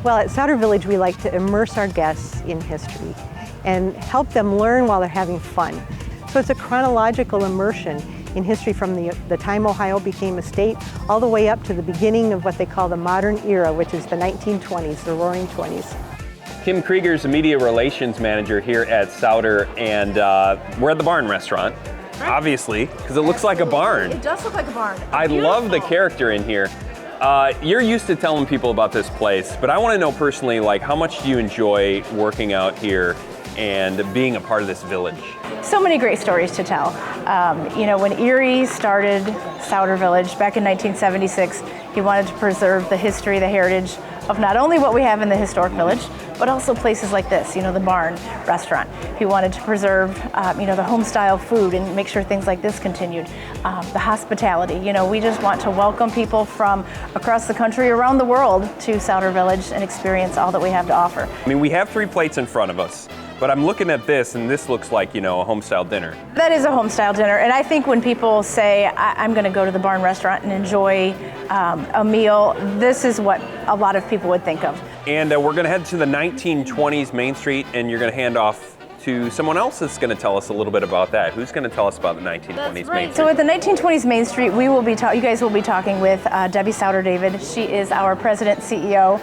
Well, at Sauder Village, we like to immerse our guests in history and help them learn while they're having fun. So it's a chronological immersion in history from the time Ohio became a state all the way up to the beginning of what they call the modern era, which is the 1920s, the Roaring 20s. Kim Krieger's a media relations manager here at Sauder, and we're at the Barn restaurant, obviously, because it looks like a barn. It does look like a barn. I love the character in here. You're used to telling people about this place, but I want to know personally, like, how much do you enjoy working out here and being a part of this village? So many great stories to tell. When Erie started Sauder Village back in 1976, he wanted to preserve the history, the heritage of not only what we have in the historic village, but also places like this, the Barn restaurant. He wanted to preserve, the home-style food and make sure things like this continued. The hospitality, we just want to welcome people from across the country, around the world, to Sauder Village and experience all that we have to offer. I mean, we have 3 plates in front of us, but I'm looking at this, and this looks like, a home-style dinner. That is a home-style dinner, and I think when people say, I'm going to go to the Barn restaurant and enjoy a meal, this is what a lot of people would think of. And we're going to head to the 1920s Main Street, and you're going to hand off to someone else that's going to tell us a little bit about that. Who's going to tell us about the 1920s Main Street? So at the 1920s Main Street, you guys will be talking with Debbie Sauder David. She is our president CEO,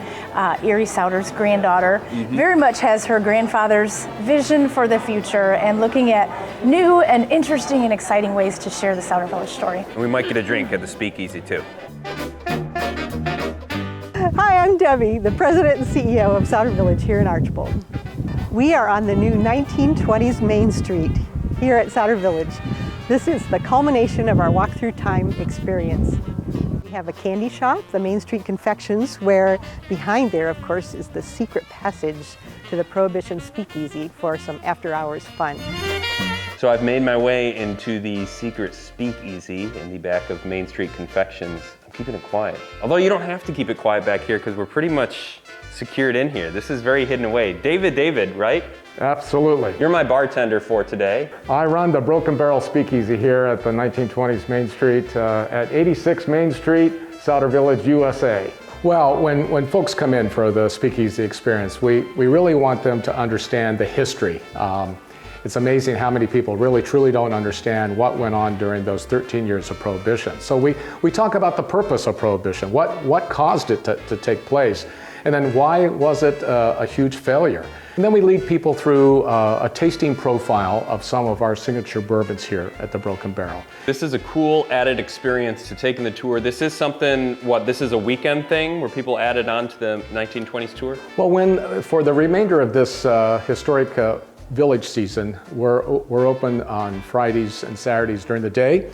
Erie Sauder's granddaughter. Very much has her grandfather's vision for the future and looking at new and interesting and exciting ways to share the Sauder Village story. And we might get a drink at the Speakeasy too. Hi, I'm Debbie, the president and CEO of Sauder Village here in Archbold. We are on the new 1920s Main Street here at Sauder Village. This is the culmination of our walk-through time experience. We have a candy shop, the Main Street Confections, where behind there, of course, is the secret passage to the Prohibition Speakeasy for some after-hours fun. So I've made my way into the secret Speakeasy in the back of Main Street Confections. I'm keeping it quiet. Although you don't have to keep it quiet back here because we're pretty much secured in here. This is very hidden away. David, right? Absolutely. You're my bartender for today. I run the Broken Barrel Speakeasy here at the 1920s Main Street at 86 Main Street, Sauder Village, USA. Well, when folks come in for the Speakeasy experience, we really want them to understand the history. It's amazing how many people really truly don't understand what went on during those 13 years of Prohibition. So we talk about the purpose of Prohibition, what caused it to take place, and then why was it a huge failure. And then we lead people through a tasting profile of some of our signature bourbons here at the Broken Barrel. This is a cool added experience to taking the tour. This is something, this is a weekend thing where people added on to the 1920s tour? Well, for the remainder of this historic village season, we're open on Fridays and Saturdays during the day.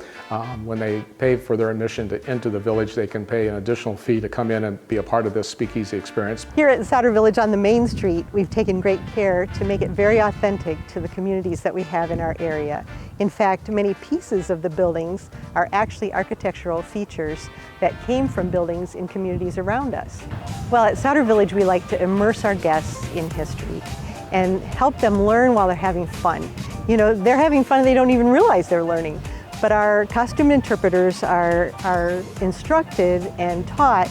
When they pay for their admission to enter the village, they can pay an additional fee to come in and be a part of this Speakeasy experience. Here at Sauder Village on the Main Street, we've taken great care to make it very authentic to the communities that we have in our area. In fact, many pieces of the buildings are actually architectural features that came from buildings in communities around us. Well, at Sauder Village, we like to immerse our guests in history and help them learn while they're having fun. They're having fun and they don't even realize they're learning. But our costume interpreters are instructed and taught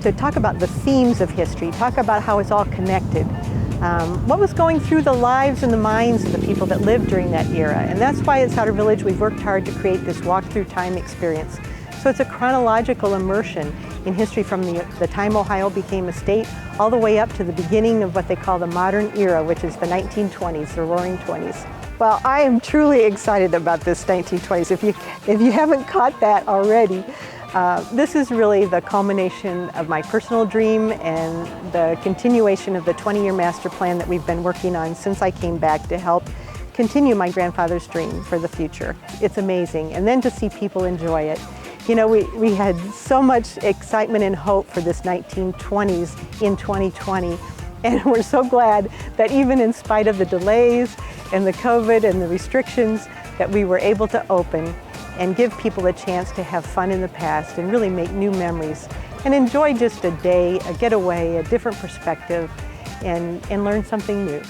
to talk about the themes of history, talk about how it's all connected. What was going through the lives and the minds of the people that lived during that era. And that's why at Sauder Village we've worked hard to create this walk-through time experience. So it's a chronological immersion in history from the time Ohio became a state all the way up to the beginning of what they call the modern era, which is the 1920s, the Roaring 20s. Well, I am truly excited about this 1920s. If you haven't caught that already, this is really the culmination of my personal dream and the continuation of the 20-year master plan that we've been working on since I came back to help continue my grandfather's dream for the future. It's amazing. And then to see people enjoy it. We had so much excitement and hope for this 1920s in 2020, and we're so glad that even in spite of the delays and the COVID and the restrictions, that we were able to open and give people a chance to have fun in the past and really make new memories and enjoy just a day, a getaway, a different perspective, and learn something new.